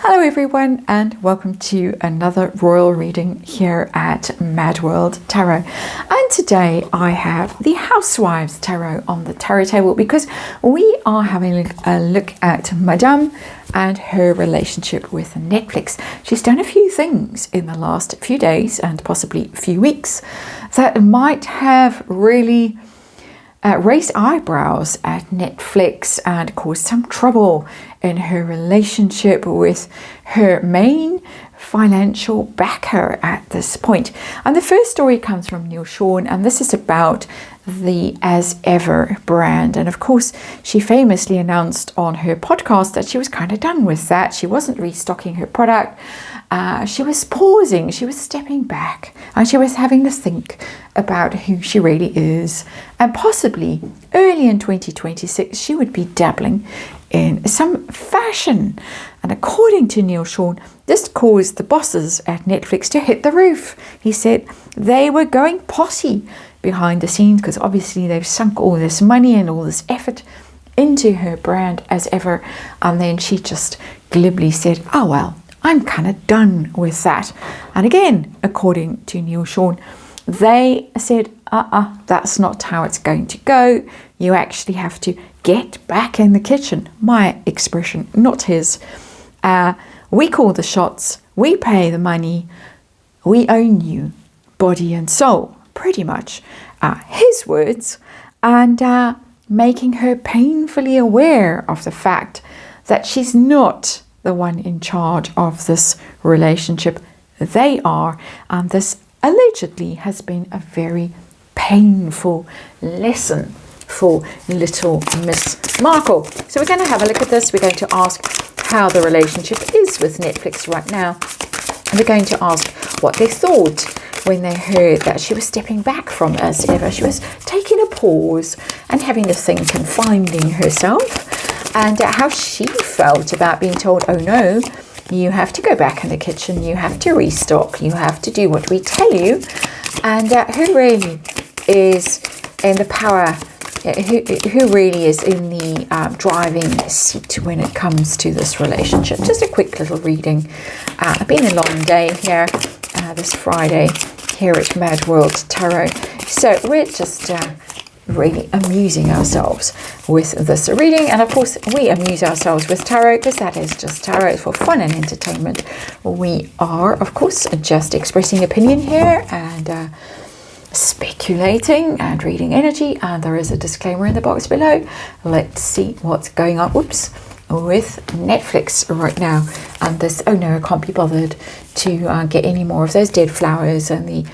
Hello everyone, and welcome to another royal reading here at MadWorldTarot. And today I have the Housewives Tarot on the tarot table because we are having a look at Madame and her relationship with Netflix. She's done a few things in the last few days and possibly a few weeks that might have really raised eyebrows at Netflix and caused some trouble in her relationship with her main financial backer at this point. And the first story comes from Neil Sean, and this is about the As Ever brand. And of course, she famously announced on her podcast that she was kind of done with that. She wasn't restocking her product. She was pausing, she was stepping back, and she was having to think about who she really is. And possibly early in 2026, she would be dabbling in some fashion. And according to Neil Sean, this caused the bosses at Netflix to hit the roof. He said they were going potty behind the scenes because obviously they've sunk all this money and all this effort into her brand As Ever. And then she just glibly said, oh well, I'm kind of done with that. And again, according to Neil Sean, they said, that's not how it's going to go. You actually have to get back in the kitchen. My expression, not his. We call the shots. We pay the money. We own you, body and soul. Pretty much his words. And making her painfully aware of the fact that she's not the one in charge of this relationship. They are. And this allegedly has been a very painful lesson for little Miss Markle. So we're going to have a look at this. We're going to ask how the relationship is with Netflix right now. And we're going to ask what they thought when they heard that she was stepping back from As Ever. She was taking a pause and having to think and finding herself, and how she felt about being told, oh no, you have to go back in the kitchen, you have to restock, you have to do what we tell you. And who really is in the power, who really is in the driving seat when it comes to this relationship. Just a quick little reading. It's been a long day here this Friday here at MadWorldTarot. So we're just really amusing ourselves with this reading, and of course we amuse ourselves with tarot because that is just tarot for fun and entertainment. We are of course just expressing opinion here and speculating and reading energy, and there is a disclaimer in the box below. Let's see what's going on with Netflix right now. And this, oh no, I can't be bothered to get any more of those dead flowers and the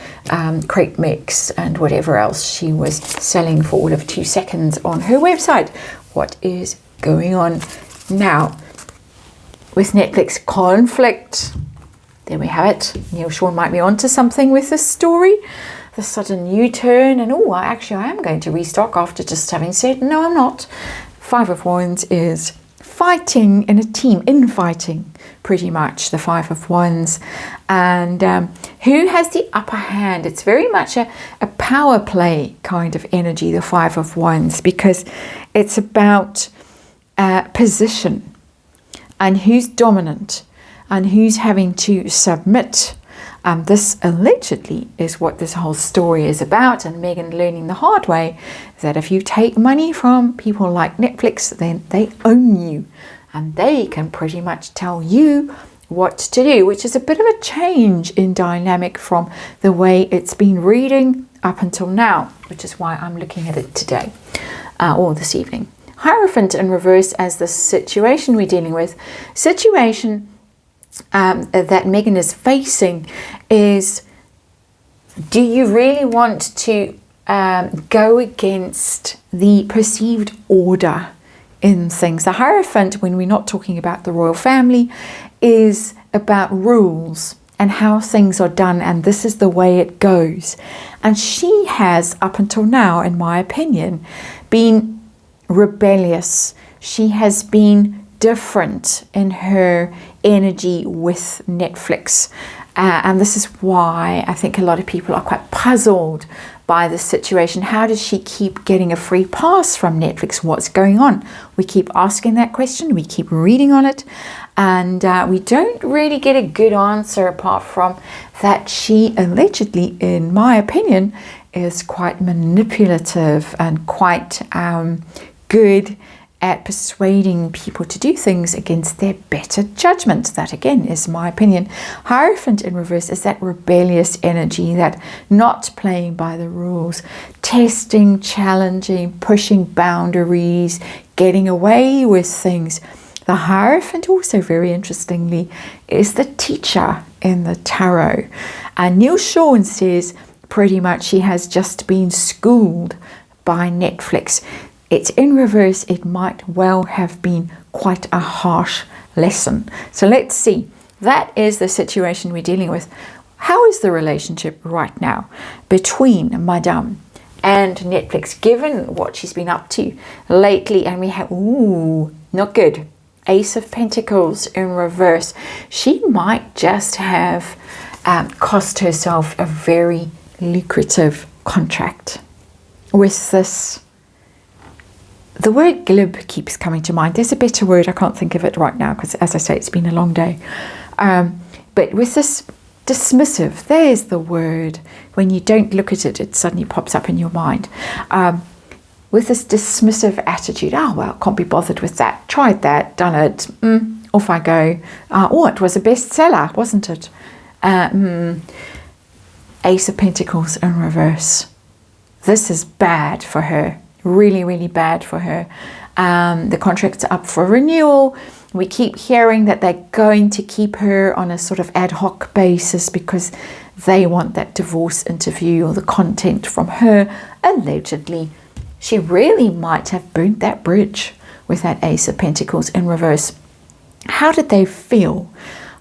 crepe mix and whatever else she was selling for all of 2 seconds on her website. What is going on now with Netflix conflict? There we have it. Neil Sean might be onto something with this story. The sudden U-turn and I am going to restock after just having said no, I'm not. 5 of Wands is fighting in a team, infighting pretty much, the 5 of Wands. And who has the upper hand? It's very much a power play kind of energy, the 5 of Wands, because it's about position and who's dominant and who's having to submit. This allegedly is what this whole story is about, and Meghan learning the hard way that if you take money from people like Netflix, then they own you and they can pretty much tell you what to do, which is a bit of a change in dynamic from the way it's been reading up until now, which is why I'm looking at it today or this evening. Hierophant in reverse as the situation we're dealing with. Situation that Meghan is facing is, do you really want to go against the perceived order in things? The Hierophant, when we're not talking about the royal family, is about rules and how things are done, and this is the way it goes. And she has, up until now, in my opinion, been rebellious. She has been different in her energy with Netflix. And this is why I think a lot of people are quite puzzled by this situation. How does she keep getting a free pass from Netflix? What's going on? We keep asking that question. We keep reading on it. And we don't really get a good answer apart from that she allegedly, in my opinion, is quite manipulative and quite good at persuading people to do things against their better judgment. That again is my opinion. Hierophant in reverse is that rebellious energy, that not playing by the rules, testing, challenging, pushing boundaries, getting away with things. The Hierophant also, very interestingly, is the teacher in the tarot. And Neil Sean says pretty much she has just been schooled by Netflix. It's in reverse. It might well have been quite a harsh lesson. So let's see. That is the situation we're dealing with. How is the relationship right now between Madame and Netflix, given what she's been up to lately? And we have, ooh, not good. Ace of Pentacles in reverse. She might just have cost herself a very lucrative contract with this. The word glib keeps coming to mind. There's a better word. I can't think of it right now because, as I say, it's been a long day. But with this dismissive, there's the word. When you don't look at it, it suddenly pops up in your mind. With this dismissive attitude, oh, well, can't be bothered with that. Tried that, done it. Off I go. Oh, it was a bestseller, wasn't it? Ace of Pentacles in reverse. This is bad for her. Really, really bad for her. The contract's up for renewal. We keep hearing that they're going to keep her on a sort of ad hoc basis because they want that divorce interview or the content from her. Allegedly, she really might have burnt that bridge with that Ace of Pentacles in reverse. How did they feel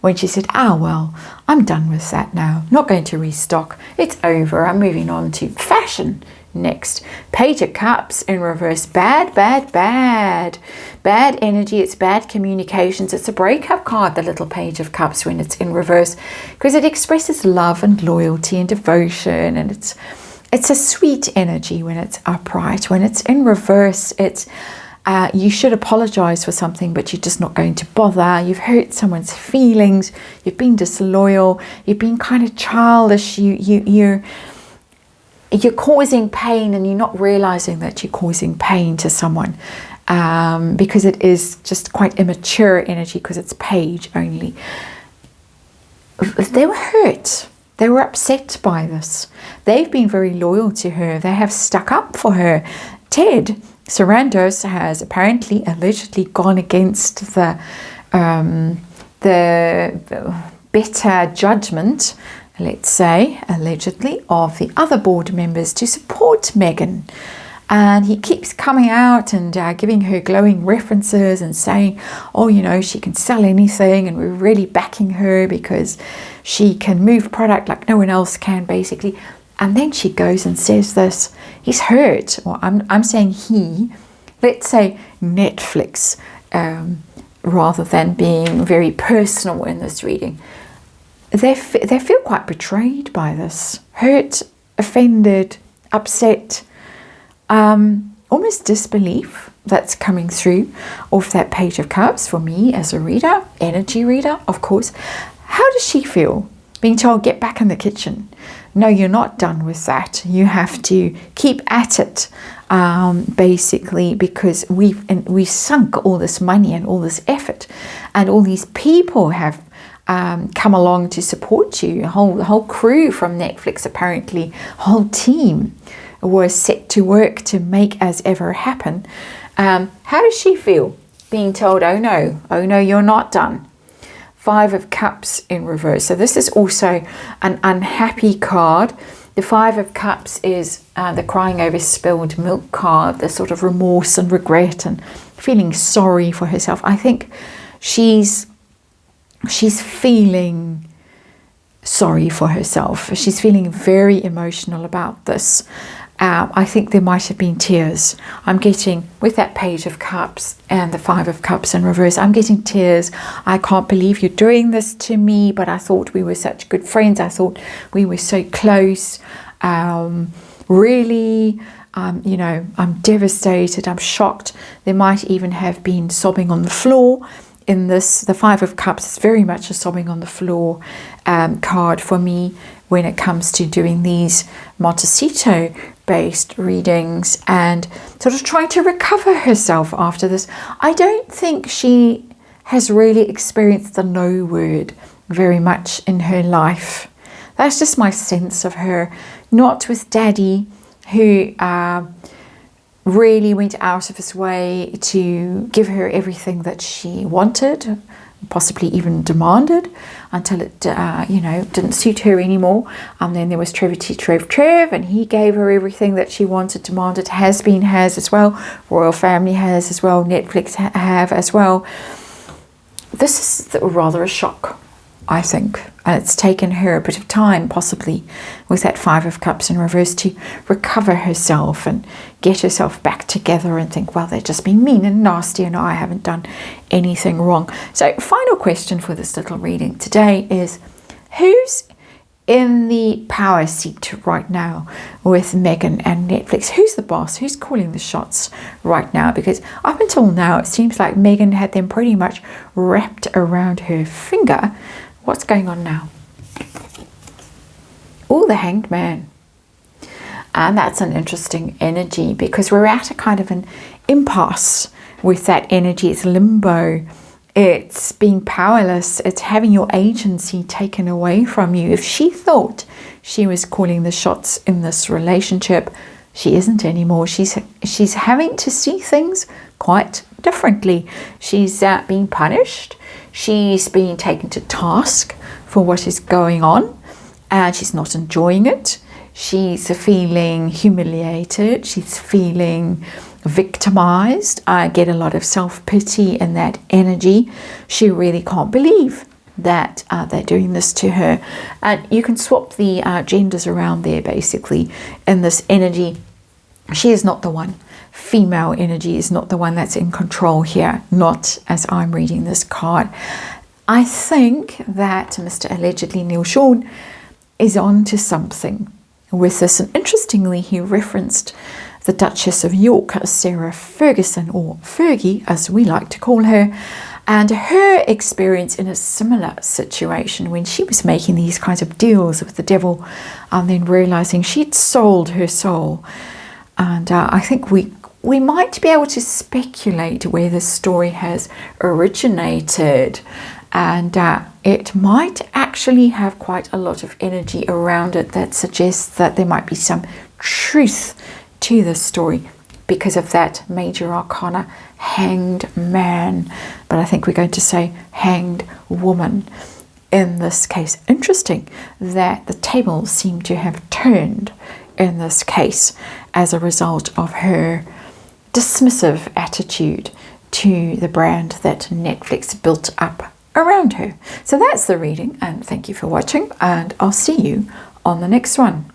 when she said, well, I'm done with that now. Not going to restock. It's over. I'm moving on to fashion next. Page of Cups in reverse. Bad, bad, bad. Bad energy. It's bad communications. It's a breakup card, the little Page of Cups, when it's in reverse, because it expresses love and loyalty and devotion, and it's a sweet energy when it's upright. When it's in reverse, it's you should apologize for something, but you're just not going to bother. You've hurt someone's feelings. You've been disloyal. You've been kind of childish. You're causing pain, and you're not realizing that you're causing pain to someone because it is just quite immature energy because it's page only. They were hurt. They were upset by this. They've been very loyal to her. They have stuck up for her. Ted Sarandos has apparently, allegedly, gone against the better judgment, let's say, allegedly, of the other board members to support Meghan. And he keeps coming out and giving her glowing references and saying, oh, you know, she can sell anything and we're really backing her because she can move product like no one else can, basically. And then she goes and says this. He's hurt. Well, I'm saying he, let's say Netflix, rather than being very personal in this reading. They feel quite betrayed by this. Hurt, offended, upset. Almost disbelief that's coming through off that Page of Cups for me as a reader, energy reader, of course. How does she feel being told, get back in the kitchen? No, you're not done with that. You have to keep at it, basically, because we've sunk all this money and all this effort, and all these people have come along to support you. The whole crew from Netflix, apparently, whole team was set to work to make as ever happen. How does she feel being told, oh no, you're not done? Five of Cups in reverse. So this is also an unhappy card. The Five of Cups is the crying over spilled milk card, the sort of remorse and regret and feeling sorry for herself. I think she's feeling sorry for herself. She's feeling very emotional about this. I think there might have been tears. I'm getting, with that Page of Cups and the Five of Cups in reverse, I'm getting tears. I can't believe you're doing this to me, but I thought we were such good friends. I thought we were so close. really, you know, I'm devastated, I'm shocked. There might even have been sobbing on the floor. In this, the Five of Cups is very much a sobbing on the floor card for me when it comes to doing these Montecito based readings and sort of trying to recover herself after this. I don't think she has really experienced the no word very much in her life. That's just my sense of her. Not with Daddy, who really went out of his way to give her everything that she wanted, possibly even demanded, until it, you know, didn't suit her anymore. Then there was Trev, and he gave her everything that she wanted, demanded. Has Been has as well. Royal Family has as well. Netflix have as well. This is rather a shock, I think, and it's taken her a bit of time, possibly with that Five of Cups in reverse, to recover herself and get herself back together and think, well, they've just been mean and nasty and I haven't done anything wrong. So final question for this little reading today is, who's in the power seat right now with Meghan and Netflix? Who's the boss? Who's calling the shots right now? Because up until now, it seems like Meghan had them pretty much wrapped around her finger. What's going on now? Oh, the Hanged Man. And that's an interesting energy because we're at a kind of an impasse with that energy. It's limbo. It's being powerless. It's having your agency taken away from you. If she thought she was calling the shots in this relationship, she isn't anymore. She's having to see things quite differently. She's being punished. She's being taken to task for what is going on, and she's not enjoying it. She's feeling humiliated. She's feeling victimized. I get a lot of self-pity in that energy. She really can't believe that they're doing this to her. And you can swap the genders around there, basically, in this energy. She is not the one. Female energy is not the one that's in control here, not as I'm reading this card. I think that Mr. Allegedly Neil Sean is on to something with this. And interestingly, he referenced the Duchess of York, Sarah Ferguson, or Fergie as we like to call her, and her experience in a similar situation when she was making these kinds of deals with the devil and then realizing she'd sold her soul. And I think we might be able to speculate where this story has originated, and it might actually have quite a lot of energy around it that suggests that there might be some truth to this story because of that major arcana, Hanged Man. But I think we're going to say Hanged Woman in this case. Interesting that the tables seem to have turned in this case as a result of her dismissive attitude to the brand that Netflix built up around her. So that's the reading, and thank you for watching, and I'll see you on the next one.